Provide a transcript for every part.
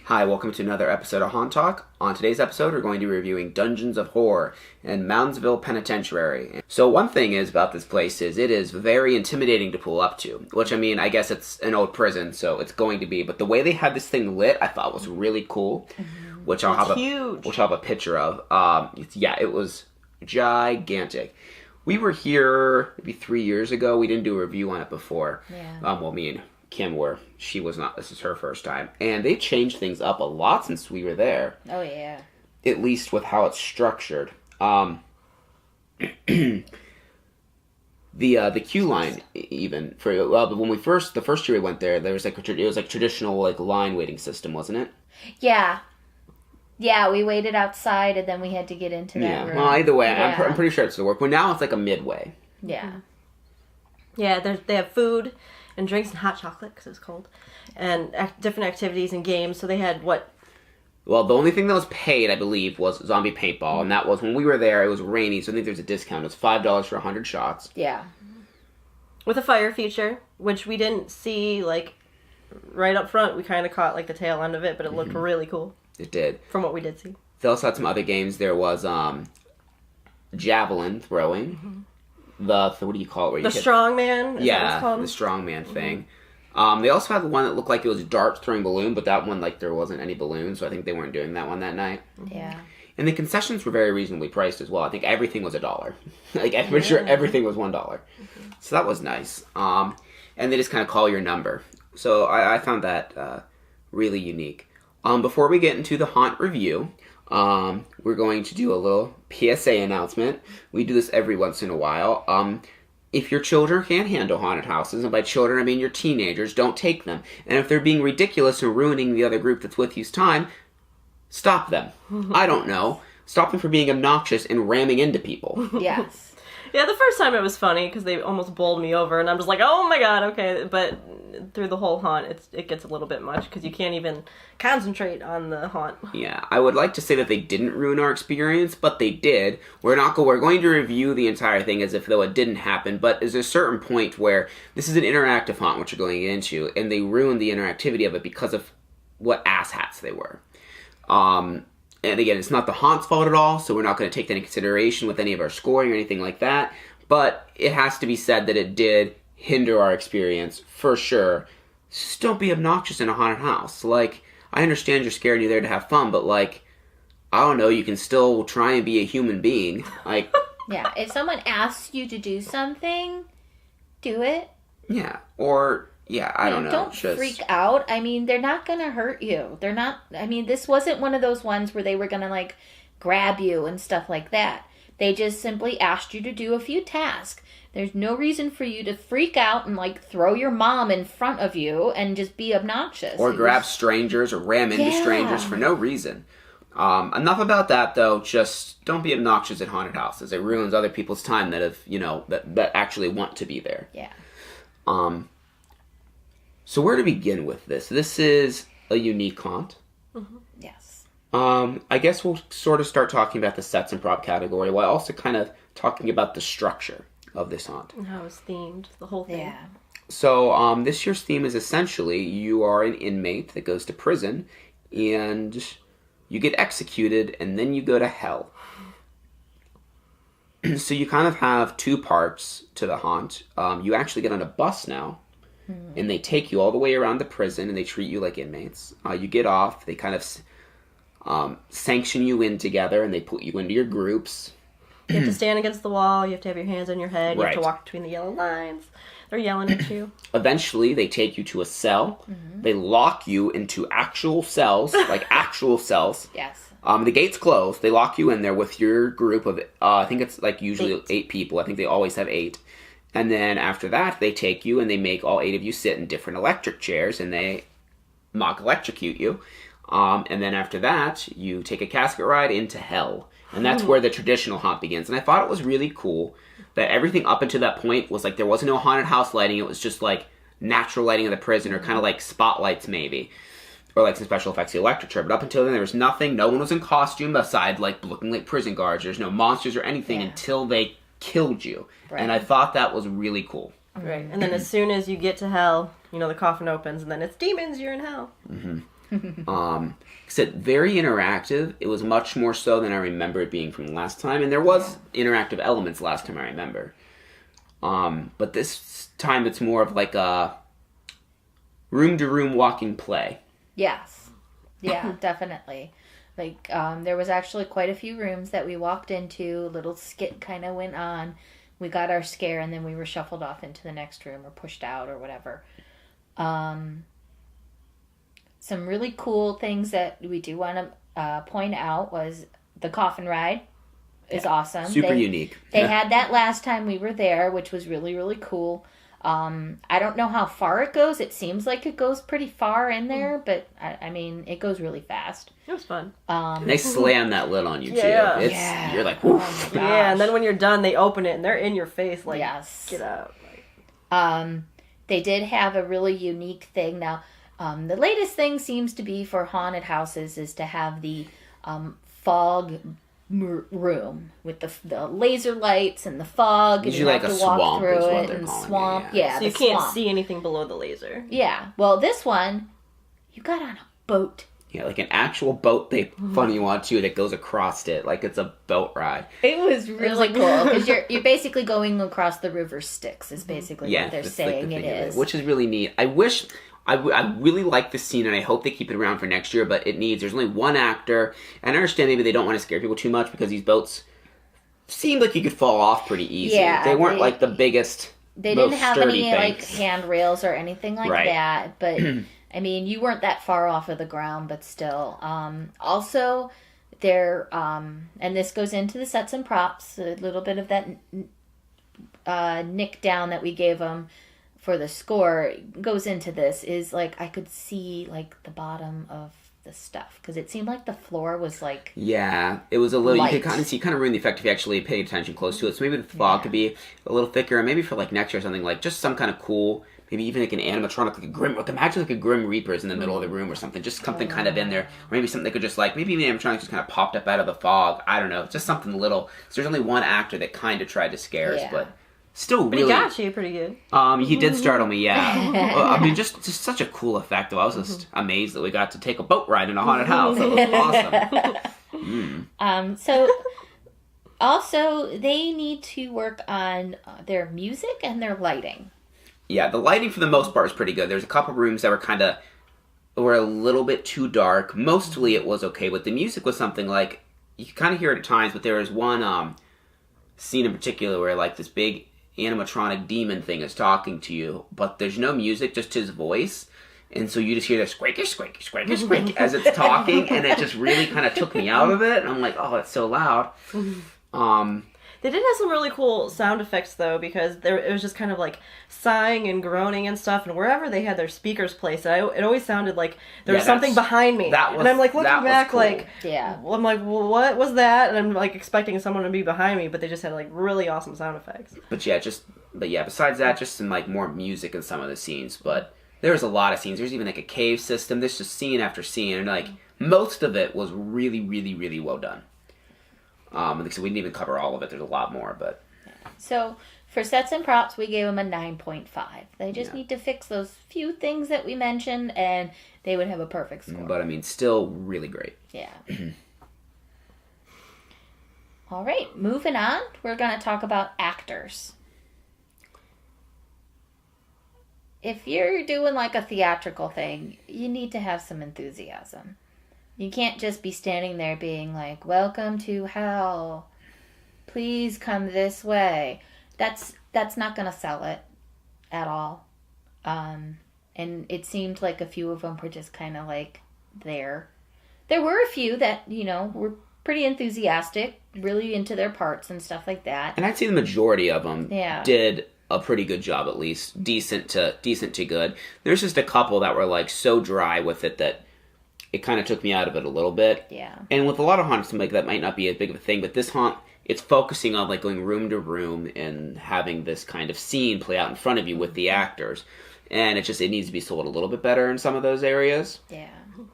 Hi, welcome to another episode of Haunt Talk. On today's episode, we're going to be reviewing Dungeons of Horror in Moundsville Penitentiary. So one thing is about this place is it is very intimidating to pull up to, which I mean, I guess it's an old prison, so it's going to be, but the way they had this thing lit, I thought was really cool, which I'll have a picture of. It was gigantic. We were here maybe 3 years ago. We didn't do a review on it before. Yeah. Me and Kim were. She was not. This is her first time. And they changed things up a lot since we were there. Oh, yeah. At least with how it's structured. The queue line, even, for when the first year we went there, there was it was like traditional like line waiting system, wasn't it? Yeah. Yeah, we waited outside and then we had to get into that room. Well, either way, yeah. I'm pretty sure it's the work. But now it's like a midway. Yeah. Yeah, they have food and drinks and hot chocolate because it was cold, and different activities and games. So they had what? Well, the only thing that was paid, I believe, was zombie paintball, and that was when we were there. It was rainy, so I think there's a discount. It was $5 for 100 shots. Yeah, with a fire feature, which we didn't see like right up front. We kind of caught like the tail end of it, but it looked really cool. It did, from what we did see. They also had some other games. There was javelin throwing. Mm-hmm. What do you call it? Where the strongman? Yeah, the strongman thing. They also had the one that looked like it was darts throwing balloon, but that one, like, there wasn't any balloons, so I think they weren't doing that one that night. Yeah. And the concessions were very reasonably priced as well. I think everything was $1. Like, I'm pretty sure everything was $1. So that was nice. And they just kind of call your number. So I found that really unique. Before we get into the haunt review, we're going to do a little PSA announcement. We do this every once in a while. If your children can't handle haunted houses, and by children I mean your teenagers, don't take them. And if they're being ridiculous and ruining the other group that's with you's time, stop them. I don't know. Stop them from being obnoxious and ramming into people. Yes. Yeah, the first time it was funny because they almost bowled me over, and I'm just like, oh my god, okay. But through the whole haunt, it gets a little bit much because you can't even concentrate on the haunt. Yeah, I would like to say that they didn't ruin our experience, but they did. We're going to review the entire thing as if though it didn't happen, but there's a certain point where this is an interactive haunt, which you're going into, and they ruined the interactivity of it because of what asshats they were. And again, it's not the haunt's fault at all, so we're not going to take that into consideration with any of our scoring or anything like that. But it has to be said that it did hinder our experience, for sure. Just don't be obnoxious in a haunted house. Like, I understand you're scared and you're there to have fun, but, like, I don't know, you can still try and be a human being. Like, yeah, if someone asks you to do something, do it. Yeah, or... Yeah, I don't know. Don't freak out. I mean, they're not going to hurt you. They're not... I mean, this wasn't one of those ones where they were going to, like, grab you and stuff like that. They just simply asked you to do a few tasks. There's no reason for you to freak out and, like, throw your mom in front of you and just be obnoxious. Or grab strangers or ram into strangers for no reason. Enough about that, though. Just don't be obnoxious at haunted houses. It ruins other people's time that have, that actually want to be there. Yeah. So where to begin with this? This is a unique haunt. Mm-hmm. Yes. I guess we'll sort of start talking about the sets and prop category while also kind of talking about the structure of this haunt. And how it's themed, the whole thing. Yeah. So this year's theme is essentially you are an inmate that goes to prison and you get executed and then you go to hell. So you kind of have two parts to the haunt. You actually get on a bus now. And they take you all the way around the prison, and they treat you like inmates. You get off, they kind of sanction you in together, and they put you into your groups. You have to stand against the wall, you have to have your hands on your head, you have to walk between the yellow lines. They're yelling at you. Eventually, they take you to a cell. Mm-hmm. They lock you into actual cells, like actual cells. Yes. The gates close. They lock you in there with your group of, I think it's like usually 8 people. I think they always have 8. And then after that, they take you and they make all 8 of you sit in different electric chairs and they mock electrocute you. And then after that, you take a casket ride into hell. And that's where the traditional haunt begins. And I thought it was really cool that everything up until that point was like there wasn't no haunted house lighting. It was just like natural lighting of the prison or kind of like spotlights maybe. Or like some special effects, the electric chair. But up until then, there was nothing. No one was in costume aside like looking like prison guards. There's no monsters or anything until they killed you. Right. And I thought that was really cool. Right. And then as soon as you get to hell, you know, the coffin opens and then it's demons, you're in hell. Except very interactive. It was much more so than I remember it being from last time. And there was interactive elements last time I remember. But this time it's more of like a room-to-room walking play. Yes. Yeah, definitely. Like, there was actually quite a few rooms that we walked into. A little skit kind of went on. We got our scare, and then we were shuffled off into the next room or pushed out or whatever. Some really cool things that we do want to point out was the coffin ride is awesome. Super unique. They had that last time we were there, which was really, really cool. I don't know how far it goes. It seems like it goes pretty far in there, but I mean, it goes really fast. It was fun. They slam that lid on you too. You're like, whoosh. Oh yeah, and then when you're done, they open it and they're in your face. Like, get out. They did have a really unique thing. Now, the latest thing seems to be for haunted houses is to have the fog room with the laser lights and the fog. Usually and you like have a to walk swamp through is what it they're and calling swamp. it, yeah. So you can't see anything below the laser. Yeah. Well, this one, you got on a boat. Yeah, like an actual boat they funny you onto that goes across it, like it's a boat ride. It was really cool because you're basically going across the river Styx is basically what they're saying like it is. Which is really neat. I wish... I really like this scene, and I hope they keep it around for next year, but there's only one actor, and I understand maybe they don't want to scare people too much, because these boats seemed like you could fall off pretty easy. Yeah, they weren't like the biggest, They didn't have any things. like handrails or anything like that, but I mean, you weren't that far off of the ground, but still. Also, there, and this goes into the sets and props, a little bit of that nick down that we gave them for the score goes into this, is like I could see like the bottom of the stuff because it seemed like the floor was like it was a little light. You could kind of ruin the effect if you actually paid attention close to it. So maybe the fog could be a little thicker, and maybe for like next year or something, like just some kind of cool, maybe even like an animatronic, like a grim, like imagine like a Grim Reaper's in the middle of the room or something, just something kind of in there, or maybe something that could just like, maybe even animatronic just kind of popped up out of the fog. I don't know, just something little. So there's only one actor that kind of tried to scare us, but still really... But he got you pretty good. He did startle me, well, I mean, just such a cool effect, though. I was just amazed that we got to take a boat ride in a haunted house. That was awesome. So, also, they need to work on their music and their lighting. Yeah, the lighting for the most part was pretty good. There's a couple rooms that were a little bit too dark. Mostly it was okay, but the music was something like, you could kind of hear it at times, but there was one scene in particular where like this big animatronic demon thing is talking to you, but there's no music, just his voice, and so you just hear the squeaky, squeaky, squeaky, squeaky as it's talking, and it just really kind of took me out of it, and I'm like, oh, it's so loud. They did have some really cool sound effects, though, because it was just kind of like sighing and groaning and stuff, and wherever they had their speakers placed, it always sounded like there was something behind me. And I'm like looking back, cool. Like, I'm like, well, what was that? And I'm like expecting someone to be behind me, but they just had like really awesome sound effects. But besides that, just some like more music in some of the scenes, but there was a lot of scenes. There's even like a cave system. There's just scene after scene, and like most of it was really, really, really well done. So we didn't even cover all of it. There's a lot more, but... So, for sets and props, we gave them a 9.5. They just need to fix those few things that we mentioned, and they would have a perfect score. But, I mean, still really great. Yeah. All right, moving on. We're going to talk about actors. If you're doing, like, a theatrical thing, you need to have some enthusiasm. You can't just be standing there being like, welcome to hell. Please come this way. That's not going to sell it at all. And it seemed like a few of them were just kind of like there. there were a few that, were pretty enthusiastic, really into their parts and stuff like that. And I'd say the majority of them did a pretty good job, at least. Decent to good. There's just a couple that were, like, so dry with it that it kind of took me out of it a little bit. Yeah. And with a lot of haunts, like, that might not be as big of a thing, but this haunt, it's focusing on, like, going room to room and having this kind of scene play out in front of you with the actors. And it needs to be sold a little bit better in some of those areas. Yeah.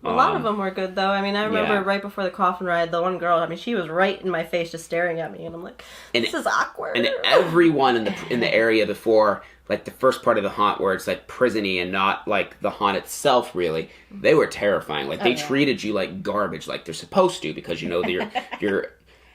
A lot of them were good, though. I mean, I remember right before the coffin ride, the one girl, she was right in my face just staring at me, and I'm like, this is awkward. And everyone in the area before, like, the first part of the haunt where it's, like, prison-y and not, like, the haunt itself, really, they were terrifying. Like, they treated you like garbage, like they're supposed to, because, that you're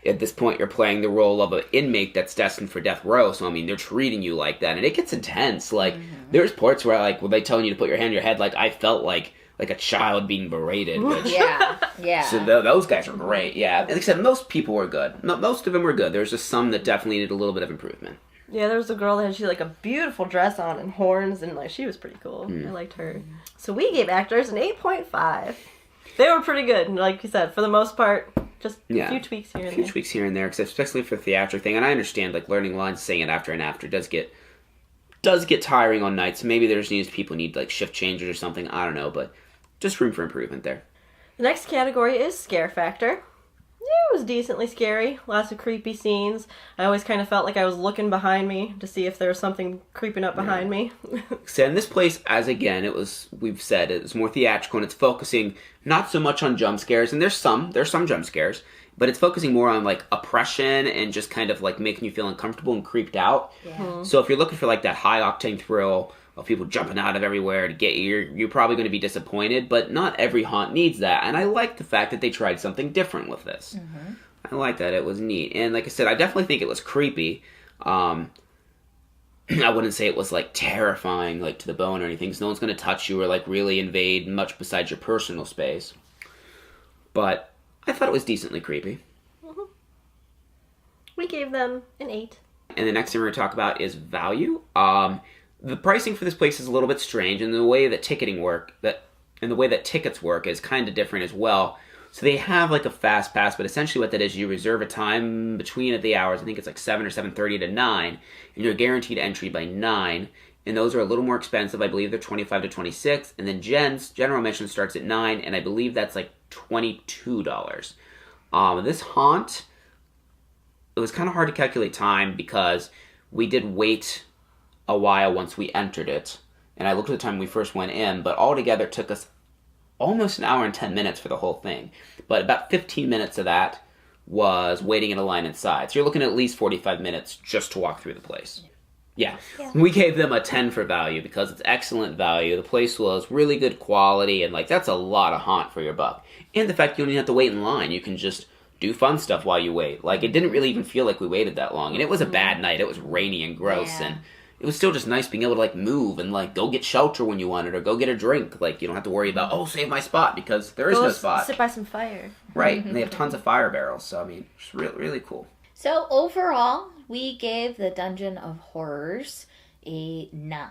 at this point, you're playing the role of an inmate that's destined for death row, so, I mean, they're treating you like that, and it gets intense. Like, there's parts where, like, when they telling you to put your hand on your head, like, I felt like a child being berated. Which, yeah. So those guys are great, yeah. Like I said, most people were good. Most of them were good. There's just some that definitely needed a little bit of improvement. Yeah, there was a girl that had, like, a beautiful dress on and horns, and, like, she was pretty cool. I liked her. So we gave actors an 8.5. They were pretty good, like you said, for the most part. Just a few tweaks here and there. A few tweaks here and there, especially for the theatric thing. And I understand, like, learning lines, saying it after and after does get tiring on nights. Maybe people need, like, shift changes or something. I don't know, but just room for improvement there. The next category is scare factor. It was decently scary. Lots of creepy scenes. I always kind of felt like I was looking behind me to see if there was something creeping up behind me. So in this place, we've said, it was more theatrical, and it's focusing not so much on jump scares, and there's some jump scares, but it's focusing more on, like, oppression and just kind of, like, making you feel uncomfortable and creeped out. Yeah. So if you're looking for, like, that high-octane thrill of people jumping out of everywhere to get you, you're probably going to be disappointed, but not every haunt needs that, and I like the fact that they tried something different with this. Mm-hmm. I like that. It was neat. And like I said, I definitely think it was creepy. I wouldn't say it was, like, terrifying, like, to the bone or anything, because no one's going to touch you or, like, really invade much besides your personal space. But I thought it was decently creepy. Mm-hmm. We gave them an 8. And the next thing we're going to talk about is value. The pricing for this place is a little bit strange, and the way that tickets work is kind of different as well. So they have, like, a fast pass, but essentially what that is, you reserve a time between the hours, I think it's like 7 or 7:30 to 9, and you're guaranteed entry by 9, and those are a little more expensive. I believe they're 25 to 26, and then general admission starts at 9, and I believe that's like $22. This haunt, it was kind of hard to calculate time because we did wait a while once we entered it, and I looked at the time we first went in, but altogether it took us almost an hour and 10 minutes for the whole thing. But about 15 minutes of that was waiting in a line inside. So you're looking at least 45 minutes just to walk through the place. Yeah. We gave them a 10 for value because it's excellent value. The place was really good quality, and, like, that's a lot of haunt for your buck. And the fact you don't even have to wait in line. You can just do fun stuff while you wait. Like, it didn't really even feel like we waited that long. And it was a bad night. It was rainy and gross, and it was still just nice being able to, like, move and, like, go get shelter when you wanted or go get a drink. Like, you don't have to worry about, save my spot, because there is no spot. Sit by some fire. Right, and they have tons of fire barrels, so, I mean, it's really, really cool. So, overall, we gave the Dungeon of Horrors a 9.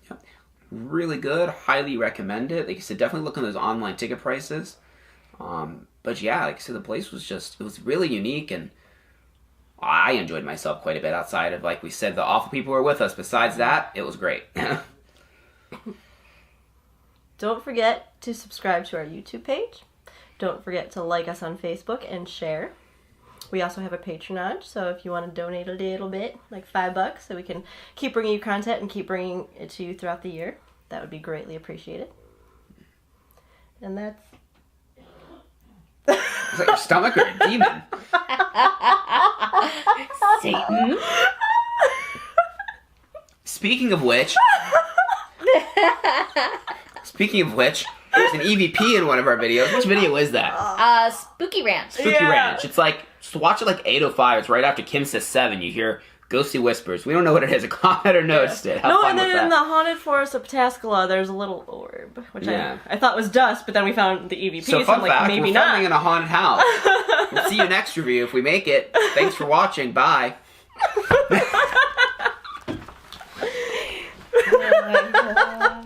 Yep. Really good, highly recommend it. Like I said, definitely look on those online ticket prices. But yeah, like I said, the place was it was really unique, and I enjoyed myself quite a bit outside of, like we said, the awful people were with us. Besides that, it was great. Don't forget to subscribe to our YouTube page. Don't forget to like us on Facebook and share. We also have a Patreon, so if you want to donate a little bit, like $5, so we can keep bringing you content and keep bringing it to you throughout the year, that would be greatly appreciated. And that's... Is that your stomach or a demon? Satan. Speaking of which, there's an EVP in one of our videos. Which video is that? Spooky Ranch. Spooky Ranch. It's like, just watch it like 8:05. It's right after Kim says 7. You hear ghostly whispers. We don't know what it is. A commenter noticed it. Have fun and then with that. in the Haunted Forest of Tascala, there's a little orb, which I thought was dust, but then we found the EVP, so fun I'm like, fact, maybe we're not. filming in a haunted house. We'll see you next review if we make it. Thanks for watching. Bye. Oh my God.